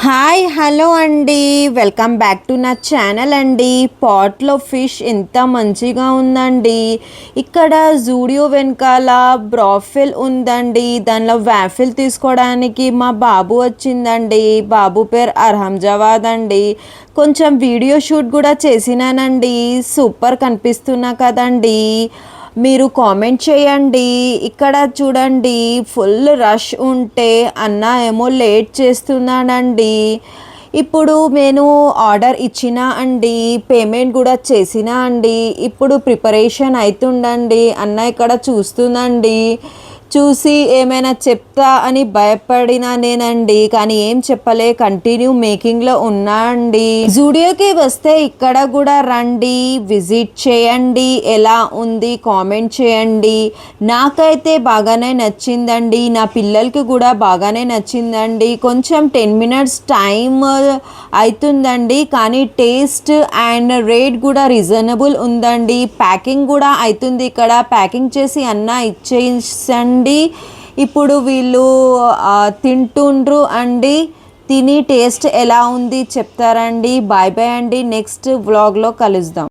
Hi hello అండి, welcome back to నా channel అండి. పాట్లో ఫిష్ ఎంత మంచిగా ఉందండి. ఇక్కడ జూడియో వెనకాల బ్రాఫిల్ ఉందండి. దానిలో వ్యాఫిల్ తీసుకోవడానికి మా బాబు వచ్చిందండి. బాబు పేరు అర్హమ్ జవాద్ అండి. కొంచెం వీడియో షూట్ కూడా చేసినానండి. సూపర్ కనిపిస్తున్నా కదండి. మీరు కామెంట్ చేయండి. ఇక్కడ చూడండి, ఫుల్ రష్ ఉంటే అన్న ఏమో లేట్ చేస్తున్నాడండి. ఇప్పుడు నేను ఆర్డర్ ఇచ్చినా అండి, పేమెంట్ కూడా చేసినా అండి. ఇప్పుడు ప్రిపరేషన్ అవుతుండండి. అన్న ఇక్కడ చూస్తుందండి. చూసి ఏమైనా చెప్తా అని భయపడినా నేనండి, కానీ ఏం చెప్పలే, కంటిన్యూ మేకింగ్లో ఉన్నా అండి. జూడియోకి వస్తే ఇక్కడ కూడా రండి, విజిట్ చేయండి. ఎలా ఉంది కామెంట్ చేయండి. నాకైతే బాగానే నచ్చిందండి, నా పిల్లలకి కూడా బాగానే నచ్చిందండి. కొంచెం 10 minutes టైం అవుతుందండి, కానీ టేస్ట్ అండ్ రేట్ కూడా రీజనబుల్ ఉందండి. ప్యాకింగ్ కూడా అవుతుంది. ఇక్కడ ప్యాకింగ్ చేసి అన్న ఇచ్చేసండి. ఇప్పుడు వీళ్ళు తింటుండ్రు అండి. తిని టేస్ట్ ఎలా ఉంది చెప్తారండి. బాయ్ బాయ్ అండి. నెక్స్ట్ వ్లాగ్లో కలుద్దాం.